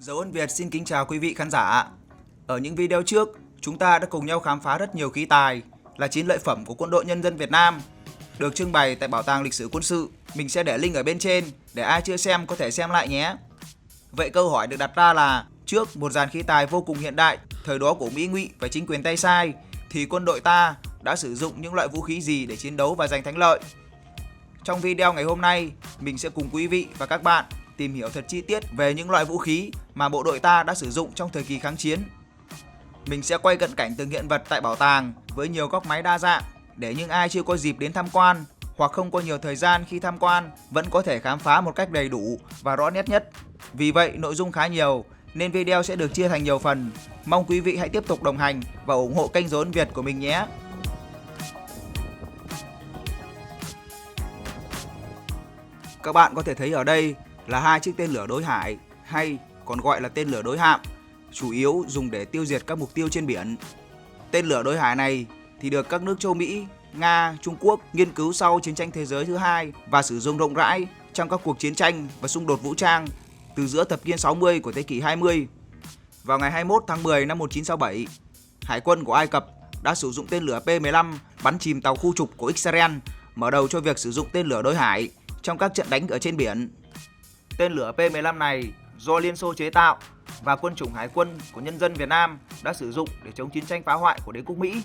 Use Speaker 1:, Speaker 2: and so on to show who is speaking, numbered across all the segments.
Speaker 1: Dấu ấn Việt xin kính chào quý vị khán giả. Ở những video trước, chúng ta đã cùng nhau khám phá rất nhiều khí tài là chiến lợi phẩm của Quân đội Nhân dân Việt Nam, được trưng bày tại Bảo tàng Lịch sử Quân sự. Mình sẽ để link ở bên trên để ai chưa xem có thể xem lại nhé. Vậy câu hỏi được đặt ra là, trước một dàn khí tài vô cùng hiện đại, thời đó của Mỹ Ngụy và chính quyền tay sai, thì quân đội ta đã sử dụng những loại vũ khí gì để chiến đấu và giành thắng lợi? Trong video ngày hôm nay, mình sẽ cùng quý vị và các bạn tìm hiểu thật chi tiết về những loại vũ khí mà bộ đội ta đã sử dụng trong thời kỳ kháng chiến. Mình sẽ quay cận cảnh từng hiện vật tại bảo tàng với nhiều góc máy đa dạng để những ai chưa có dịp đến tham quan hoặc không có nhiều thời gian khi tham quan vẫn có thể khám phá một cách đầy đủ và rõ nét nhất. Vì vậy, nội dung khá nhiều nên video sẽ được chia thành nhiều phần. Mong quý vị hãy tiếp tục đồng hành và ủng hộ kênh Dấu ấn Việt của mình nhé. Các bạn có thể thấy ở đây là hai chiếc tên lửa đối hải, hay còn gọi là tên lửa đối hạm, chủ yếu dùng để tiêu diệt các mục tiêu trên biển. Tên lửa đối hải này thì được các nước châu Mỹ, Nga, Trung Quốc nghiên cứu sau chiến tranh thế giới thứ hai và sử dụng rộng rãi trong các cuộc chiến tranh và xung đột vũ trang từ giữa thập niên 60 của thế kỷ 20. Vào ngày 21 tháng 10 năm 1967, Hải quân của Ai Cập đã sử dụng tên lửa P-15 bắn chìm tàu khu trục của Israel, mở đầu cho việc sử dụng tên lửa đối hải trong các trận đánh ở trên biển. Tên lửa P-15 này do Liên Xô chế tạo và quân chủng Hải quân của Nhân dân Việt Nam đã sử dụng để chống chiến tranh phá hoại của đế quốc Mỹ.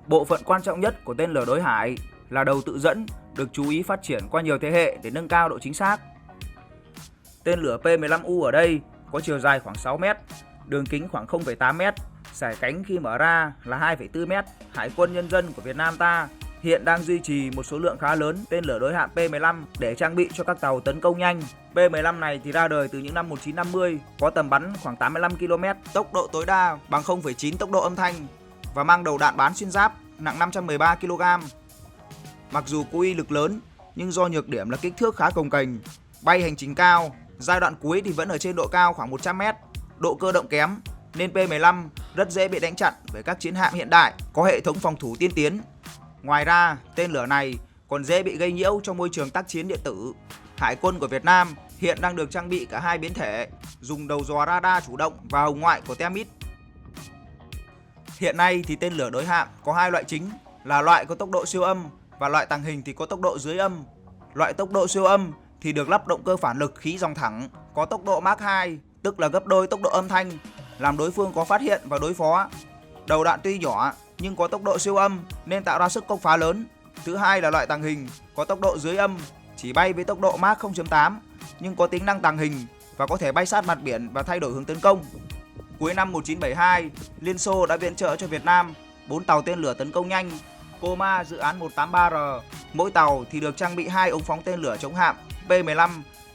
Speaker 1: Bộ phận quan trọng nhất của tên lửa đối hải là đầu tự dẫn, được chú ý phát triển qua nhiều thế hệ để nâng cao độ chính xác. Tên lửa P-15U ở đây có chiều dài khoảng 6 m, đường kính khoảng 0,8 m, sải cánh khi mở ra là 2,4 m. Hải quân Nhân dân của Việt Nam ta hiện đang duy trì một số lượng khá lớn tên lửa đối hạm P-15 để trang bị cho các tàu tấn công nhanh. P-15 này thì ra đời từ những năm 1950, có tầm bắn khoảng 85 km, tốc độ tối đa bằng 0,9 tốc độ âm thanh và mang đầu đạn bán xuyên giáp nặng 513 kg. Mặc dù có uy lực lớn nhưng do nhược điểm là kích thước khá cồng kềnh, bay hành trình cao, giai đoạn cuối thì vẫn ở trên độ cao khoảng 100 m, độ cơ động kém nên P-15 rất dễ bị đánh chặn bởi các chiến hạm hiện đại có hệ thống phòng thủ tiên tiến. Ngoài ra, tên lửa này còn dễ bị gây nhiễu trong môi trường tác chiến điện tử. Hải quân của Việt Nam hiện đang được trang bị cả hai biến thể, dùng đầu dò radar chủ động và hồng ngoại của Temis. Hiện nay thì tên lửa đối hạm có hai loại chính là loại có tốc độ siêu âm và loại tàng hình thì có tốc độ dưới âm. Loại tốc độ siêu âm thì được lắp động cơ phản lực khí dòng thẳng, có tốc độ Mach 2, tức là gấp đôi tốc độ âm thanh, làm đối phương khó phát hiện và đối phó. Đầu đạn tuy nhỏ nhưng có tốc độ siêu âm nên tạo ra sức công phá lớn. Thứ hai là loại tàng hình có tốc độ dưới âm, chỉ bay với tốc độ Mach 0.8 nhưng có tính năng tàng hình và có thể bay sát mặt biển và thay đổi hướng tấn công. Cuối năm 1972, Liên Xô đã viện trợ cho Việt Nam 4 tàu tên lửa tấn công nhanh Koma dự án 183R. Mỗi tàu thì được trang bị 2 ống phóng tên lửa chống hạm P-15,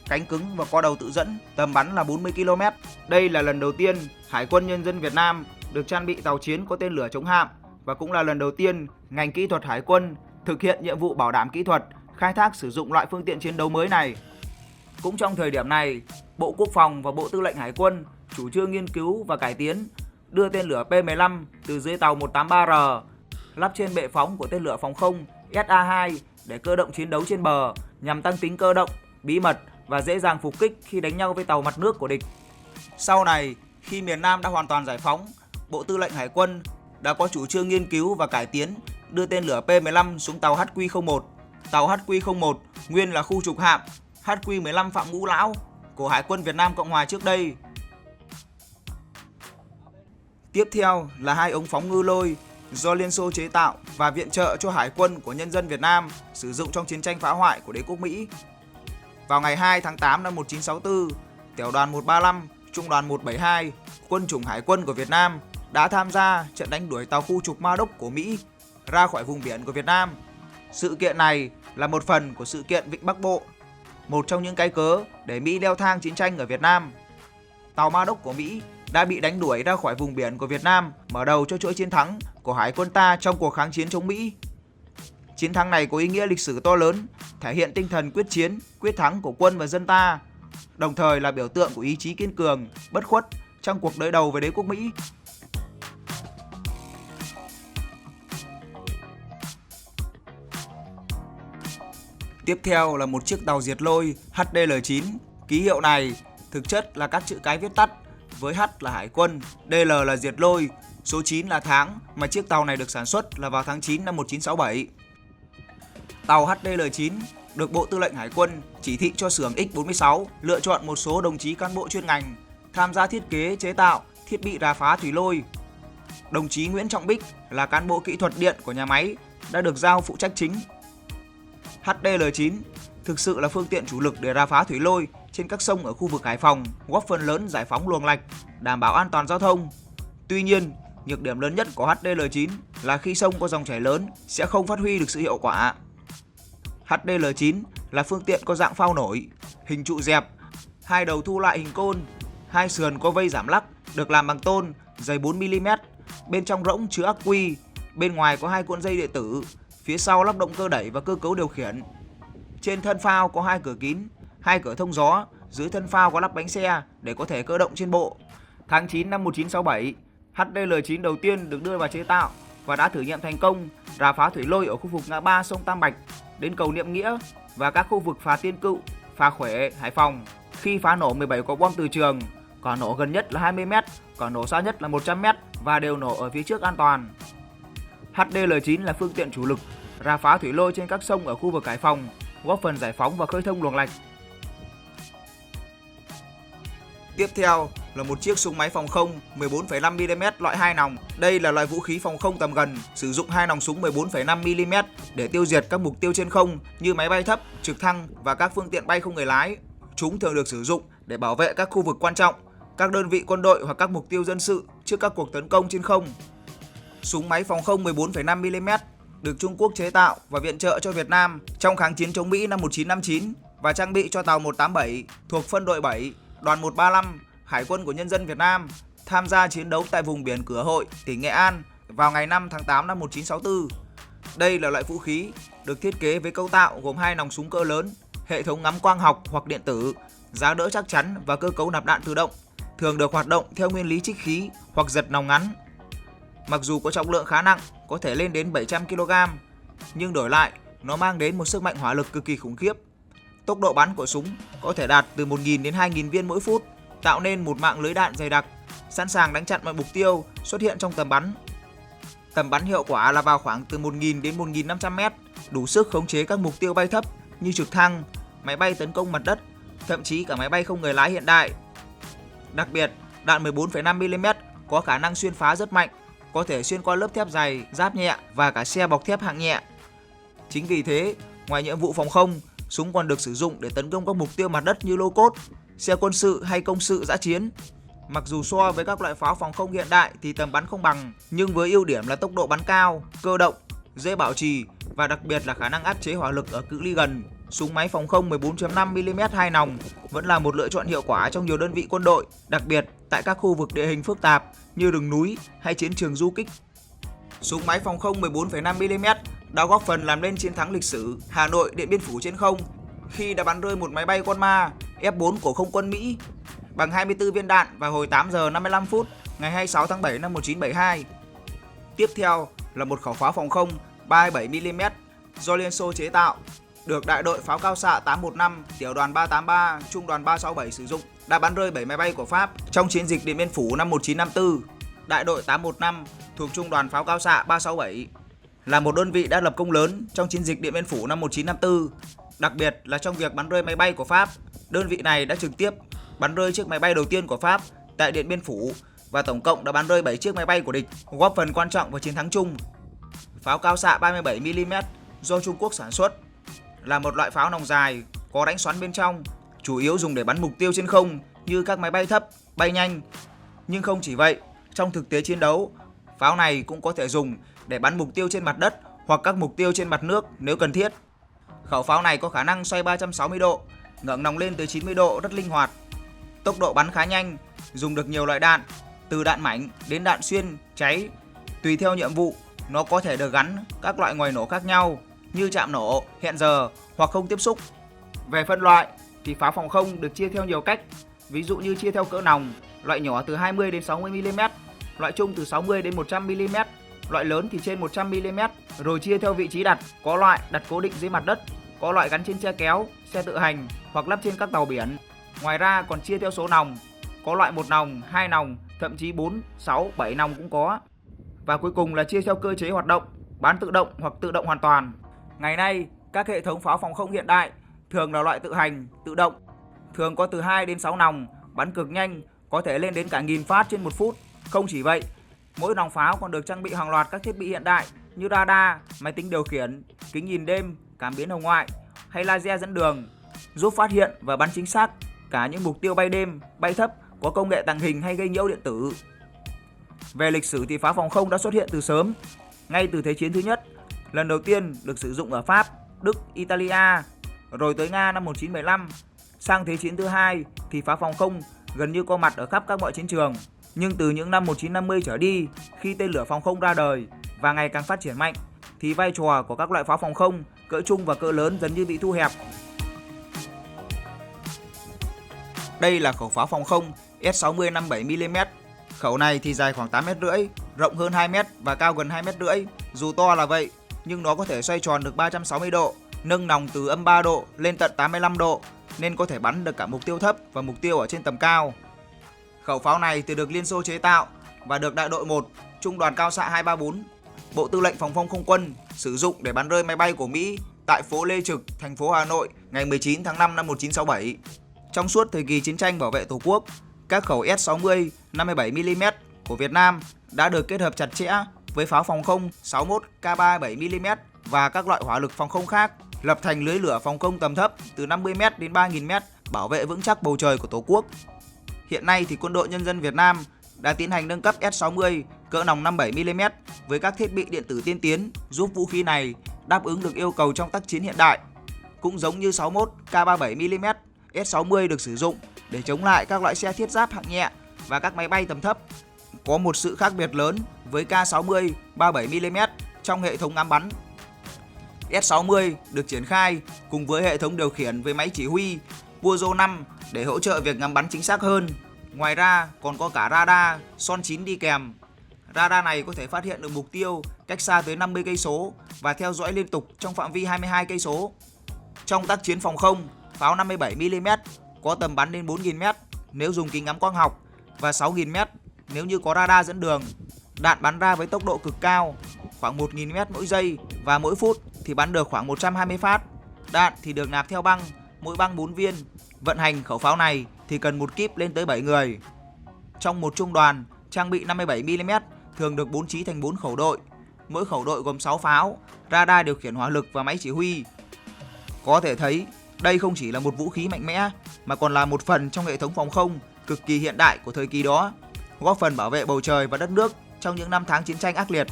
Speaker 1: cánh cứng và co đầu tự dẫn, tầm bắn là 40 km. Đây là lần đầu tiên Hải quân Nhân dân Việt Nam được trang bị tàu chiến có tên lửa chống hạm và cũng là lần đầu tiên ngành kỹ thuật Hải quân thực hiện nhiệm vụ bảo đảm kỹ thuật, khai thác sử dụng loại phương tiện chiến đấu mới này. Cũng trong thời điểm này, Bộ Quốc phòng và Bộ Tư lệnh Hải quân chủ trương nghiên cứu và cải tiến, đưa tên lửa P-15 từ dưới tàu 183R lắp trên bệ phóng của tên lửa phòng không SA-2 để cơ động chiến đấu trên bờ, nhằm tăng tính cơ động, bí mật và dễ dàng phục kích khi đánh nhau với tàu mặt nước của địch. Sau này, khi miền Nam đã hoàn toàn giải phóng, Bộ Tư lệnh Hải quân đã có chủ trương nghiên cứu và cải tiến, đưa tên lửa P-15 xuống tàu HQ-01. Tàu HQ-01 nguyên là khu trục hạm HQ-15 Phạm Ngũ Lão của Hải quân Việt Nam Cộng Hòa trước đây. Tiếp theo là hai ống phóng ngư lôi do Liên Xô chế tạo và viện trợ cho Hải quân của Nhân dân Việt Nam sử dụng trong chiến tranh phá hoại của đế quốc Mỹ. Vào ngày 2 tháng 8 năm 1964, Tiểu đoàn 135, Trung đoàn 172, quân chủng Hải quân của Việt Nam đã tham gia trận đánh đuổi tàu khu trục Ma Đốc của Mỹ ra khỏi vùng biển của Việt Nam. Sự kiện này là một phần của sự kiện Vịnh Bắc Bộ, một trong những cái cớ để Mỹ leo thang chiến tranh ở Việt Nam. Tàu Ma Đốc của Mỹ đã bị đánh đuổi ra khỏi vùng biển của Việt Nam, mở đầu cho chuỗi chiến thắng của Hải quân ta trong cuộc kháng chiến chống Mỹ. Chiến thắng này có ý nghĩa lịch sử to lớn, thể hiện tinh thần quyết chiến, quyết thắng của quân và dân ta, đồng thời là biểu tượng của ý chí kiên cường, bất khuất trong cuộc đối đầu với đế quốc Mỹ. Tiếp theo là một chiếc tàu diệt lôi HDL9. Ký hiệu này thực chất là các chữ cái viết tắt, với H là Hải quân, DL là diệt lôi, số 9 là tháng mà chiếc tàu này được sản xuất là vào tháng 9 năm 1967. Tàu HDL9 được Bộ Tư lệnh Hải quân chỉ thị cho xưởng X46 lựa chọn một số đồng chí cán bộ chuyên ngành tham gia thiết kế chế tạo thiết bị rà phá thủy lôi. Đồng chí Nguyễn Trọng Bích là cán bộ kỹ thuật điện của nhà máy đã được giao phụ trách chính. HDL9 thực sự là phương tiện chủ lực để rà phá thủy lôi trên các sông ở khu vực Hải Phòng, góp phần lớn giải phóng luồng lạch, đảm bảo an toàn giao thông. Tuy nhiên, nhược điểm lớn nhất của HDL9 là khi sông có dòng chảy lớn sẽ không phát huy được sự hiệu quả. HDL9 là phương tiện có dạng phao nổi, hình trụ dẹp, hai đầu thu lại hình côn, hai sườn có vây giảm lắc được làm bằng tôn, dày 4 mm, bên trong rỗng chứa ắc quy, bên ngoài có hai cuộn dây điện tử, phía sau lắp động cơ đẩy và cơ cấu điều khiển. Trên thân phao có hai cửa kín, hai cửa thông gió, dưới thân phao có lắp bánh xe để có thể cơ động trên bộ. Tháng 9 năm 1967, HDL9 đầu tiên được đưa vào chế tạo và đã thử nghiệm thành công rà phá thủy lôi ở khu vực ngã ba sông Tam Bạch đến cầu Niệm Nghĩa và các khu vực phà Tiên Cựu, phà Khuể, Hải Phòng. Khi phá nổ 17 quả bom từ trường, quả nổ gần nhất là 20 m, quả nổ xa nhất là 100 m và đều nổ ở phía trước an toàn. HDL9 là phương tiện chủ lực rà phá thủy lôi trên các sông ở khu vực Hải Phòng, góp phần giải phóng và khơi thông luồng lạch. Tiếp theo là một chiếc súng máy phòng không 14,5mm loại 2 nòng. Đây là loại vũ khí phòng không tầm gần, sử dụng 2 nòng súng 14,5mm để tiêu diệt các mục tiêu trên không như máy bay thấp, trực thăng và các phương tiện bay không người lái. Chúng thường được sử dụng để bảo vệ các khu vực quan trọng, các đơn vị quân đội hoặc các mục tiêu dân sự trước các cuộc tấn công trên không. Súng máy phòng không 14,5mm được Trung Quốc chế tạo và viện trợ cho Việt Nam trong kháng chiến chống Mỹ năm 1959 và trang bị cho tàu 187 thuộc phân đội 7, đoàn 135, Hải quân của nhân dân Việt Nam tham gia chiến đấu tại vùng biển Cửa Hội, tỉnh Nghệ An vào ngày 5 tháng 8 năm 1964. Đây là loại vũ khí được thiết kế với cấu tạo gồm 2 nòng súng cỡ lớn, hệ thống ngắm quang học hoặc điện tử, giá đỡ chắc chắn và cơ cấu nạp đạn tự động, thường được hoạt động theo nguyên lý trích khí hoặc giật nòng ngắn. Mặc dù có trọng lượng khá nặng, có thể lên đến 700 kg, nhưng đổi lại, nó mang đến một sức mạnh hỏa lực cực kỳ khủng khiếp. Tốc độ bắn của súng có thể đạt từ 1.000 đến 2.000 viên mỗi phút, tạo nên một mạng lưới đạn dày đặc, sẵn sàng đánh chặn mọi mục tiêu xuất hiện trong tầm bắn. Tầm bắn hiệu quả là vào khoảng từ 1.000 đến 1.500 m, đủ sức khống chế các mục tiêu bay thấp như trực thăng, máy bay tấn công mặt đất, thậm chí cả máy bay không người lái hiện đại. Đặc biệt, đạn 14,5mm có khả năng xuyên phá rất mạnh, có thể xuyên qua lớp thép dày, giáp nhẹ và cả xe bọc thép hạng nhẹ. Chính vì thế, ngoài nhiệm vụ phòng không, súng còn được sử dụng để tấn công các mục tiêu mặt đất như lô cốt, xe quân sự hay công sự dã chiến. Mặc dù so với các loại pháo phòng không hiện đại thì tầm bắn không bằng, nhưng với ưu điểm là tốc độ bắn cao, cơ động, dễ bảo trì và đặc biệt là khả năng áp chế hỏa lực ở cự ly gần, súng máy phòng không 14.5mm 2 nòng vẫn là một lựa chọn hiệu quả trong nhiều đơn vị quân đội, đặc biệt tại các khu vực địa hình phức tạp như rừng núi hay chiến trường du kích. Súng máy phòng không 14,5mm đã góp phần làm nên chiến thắng lịch sử Hà Nội Điện Biên Phủ trên không khi đã bắn rơi một máy bay con ma F4 của không quân Mỹ bằng 24 viên đạn vào hồi 8 giờ 55 phút ngày 26 tháng 7 năm 1972. Tiếp theo là một khẩu pháo phòng không 37mm do Liên Xô chế tạo, được đại đội pháo cao xạ 815, tiểu đoàn 383, trung đoàn 367 sử dụng, đã bắn rơi 7 máy bay của Pháp trong chiến dịch Điện Biên Phủ năm 1954. Đại đội 815 thuộc trung đoàn pháo cao xạ 367 là một đơn vị đã lập công lớn trong chiến dịch Điện Biên Phủ năm 1954, đặc biệt là trong việc bắn rơi máy bay của Pháp. Đơn vị này đã trực tiếp bắn rơi chiếc máy bay đầu tiên của Pháp tại Điện Biên Phủ và tổng cộng đã bắn rơi 7 chiếc máy bay của địch, góp phần quan trọng vào chiến thắng chung. Pháo cao xạ 37mm do Trung Quốc sản xuất là một loại pháo nòng dài có đánh xoắn bên trong, chủ yếu dùng để bắn mục tiêu trên không như các máy bay thấp, bay nhanh. Nhưng không chỉ vậy, trong thực tế chiến đấu, pháo này cũng có thể dùng để bắn mục tiêu trên mặt đất hoặc các mục tiêu trên mặt nước nếu cần thiết. Khẩu pháo này có khả năng xoay 360 độ, ngẩng nòng lên tới 90 độ rất linh hoạt. Tốc độ bắn khá nhanh, dùng được nhiều loại đạn, từ đạn mảnh đến đạn xuyên, cháy. Tùy theo nhiệm vụ, nó có thể được gắn các loại ngòi nổ khác nhau như chạm nổ, hẹn giờ hoặc không tiếp xúc. Về phân loại thì pháo phòng không được chia theo nhiều cách, ví dụ như chia theo cỡ nòng, loại nhỏ từ 20 đến 60mm, loại trung từ 60 đến 100mm, loại lớn thì trên 100mm, rồi chia theo vị trí đặt, có loại đặt cố định dưới mặt đất, có loại gắn trên xe kéo, xe tự hành hoặc lắp trên các tàu biển. Ngoài ra còn chia theo số nòng, có loại 1 nòng, 2 nòng, thậm chí 4, 6, 7 nòng cũng có. Và cuối cùng là chia theo cơ chế hoạt động, bắn tự động hoặc tự động hoàn toàn. Ngày nay, các hệ thống pháo phòng không hiện đại thường là loại tự hành, tự động, thường có từ 2 đến 6 nòng, bắn cực nhanh, có thể lên đến cả 1000 phát trên 1 phút. Không chỉ vậy, mỗi nòng pháo còn được trang bị hàng loạt các thiết bị hiện đại như radar, máy tính điều khiển, kính nhìn đêm, cảm biến hồng ngoại hay laser dẫn đường, giúp phát hiện và bắn chính xác cả những mục tiêu bay đêm, bay thấp có công nghệ tàng hình hay gây nhiễu điện tử. Về lịch sử thì pháo phòng không đã xuất hiện từ sớm, ngay từ Thế chiến thứ nhất, lần đầu tiên được sử dụng ở Pháp, Đức, Italia, rồi tới Nga năm 1915. Sang Thế chiến thứ hai thì pháo phòng không gần như có mặt ở khắp các mọi chiến trường. Nhưng từ những năm 1950 trở đi, khi tên lửa phòng không ra đời và ngày càng phát triển mạnh, thì vai trò của các loại pháo phòng không cỡ trung và cỡ lớn dần như bị thu hẹp. Đây là khẩu pháo phòng không S60 57mm. Khẩu này thì dài khoảng 8,5 m, rộng hơn 2 m và cao gần 2,5 m. Dù to là vậy, nhưng nó có thể xoay tròn được 360 độ, nâng nòng từ -3 độ lên tận 85 độ, nên có thể bắn được cả mục tiêu thấp và mục tiêu ở trên tầm cao. Khẩu pháo này từ được Liên Xô chế tạo và được Đại đội 1, Trung đoàn Cao xạ 234, Bộ Tư lệnh Phòng không Không quân sử dụng để bắn rơi máy bay của Mỹ tại phố Lê Trực, thành phố Hà Nội ngày 19 tháng 5 năm 1967. Trong suốt thời kỳ chiến tranh bảo vệ Tổ quốc, các khẩu S60 57mm của Việt Nam đã được kết hợp chặt chẽ với pháo phòng không 61 K3 7mm và các loại hỏa lực phòng không khác, lập thành lưới lửa phòng không tầm thấp từ 50m đến 3000m bảo vệ vững chắc bầu trời của Tổ quốc. Hiện nay thì Quân đội Nhân dân Việt Nam đã tiến hành nâng cấp S60 cỡ nòng 57mm với các thiết bị điện tử tiên tiến, giúp vũ khí này đáp ứng được yêu cầu trong tác chiến hiện đại. Cũng giống như 61 K3 7mm, S60 được sử dụng để chống lại các loại xe thiết giáp hạng nhẹ và các máy bay tầm thấp. Có một sự khác biệt lớn với K60 37mm trong hệ thống ngắm bắn. S60 được triển khai cùng với hệ thống điều khiển với máy chỉ huy Peugeot 5 để hỗ trợ việc ngắm bắn chính xác hơn. Ngoài ra còn có cả radar Son 9 đi kèm. Radar này có thể phát hiện được mục tiêu cách xa tới 50 cây số và theo dõi liên tục trong phạm vi 22 cây số. Trong tác chiến phòng không, pháo 57mm có tầm bắn đến 4000m nếu dùng kính ngắm quang học và 6000m nếu như có radar dẫn đường. Đạn bắn ra với tốc độ cực cao, khoảng 1000m mỗi giây và mỗi phút thì bắn được khoảng 120 phát. Đạn thì được nạp theo băng, mỗi băng 4 viên. Vận hành khẩu pháo này thì cần một kíp lên tới 7 người. Trong một trung đoàn trang bị 57mm thường được bố trí thành 4 khẩu đội. Mỗi khẩu đội gồm 6 pháo, radar điều khiển hỏa lực và máy chỉ huy. Có thể thấy đây không chỉ là một vũ khí mạnh mẽ mà còn là một phần trong hệ thống phòng không cực kỳ hiện đại của thời kỳ đó, góp phần bảo vệ bầu trời và đất nước trong những năm tháng chiến tranh ác liệt.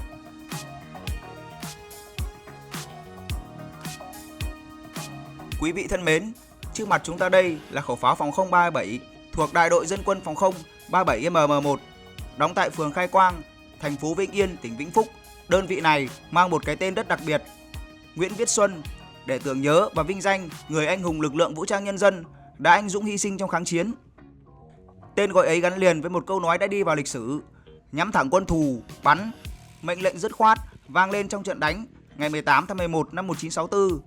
Speaker 1: Quý vị thân mến, trước mặt chúng ta đây là khẩu pháo phòng không 37 thuộc Đại đội Dân quân Phòng không 37MM1, đóng tại phường Khai Quang, thành phố Vĩnh Yên, tỉnh Vĩnh Phúc. Đơn vị này mang một cái tên rất đặc biệt, Nguyễn Viết Xuân, để tưởng nhớ và vinh danh người anh hùng lực lượng vũ trang nhân dân đã anh dũng hy sinh trong kháng chiến. Tên gọi ấy gắn liền với một câu nói đã đi vào lịch sử: nhắm thẳng quân thù, bắn. Mệnh lệnh dứt khoát vang lên trong trận đánh ngày 18 tháng 11 năm 1964.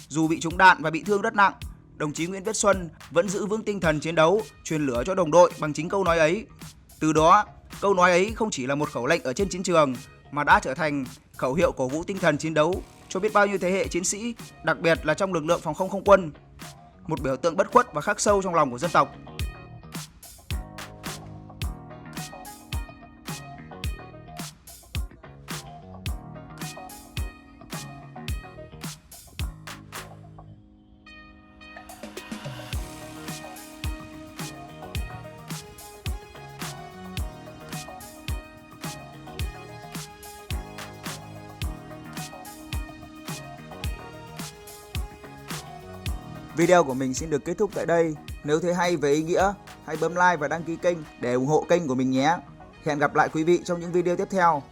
Speaker 1: Dù bị trúng đạn và bị thương rất nặng, đồng chí Nguyễn Viết Xuân vẫn giữ vững tinh thần chiến đấu, truyền lửa cho đồng đội bằng chính câu nói ấy. Từ đó, câu nói ấy không chỉ là một khẩu lệnh ở trên chiến trường mà đã trở thành khẩu hiệu cổ vũ tinh thần chiến đấu cho biết bao nhiêu thế hệ chiến sĩ, đặc biệt là trong lực lượng phòng không không quân. Một biểu tượng bất khuất và khắc sâu trong lòng của dân tộc. Video của mình xin được kết thúc tại đây. Nếu thấy hay về ý nghĩa, hãy bấm like và đăng ký kênh để ủng hộ kênh của mình nhé. Hẹn gặp lại quý vị trong những video tiếp theo.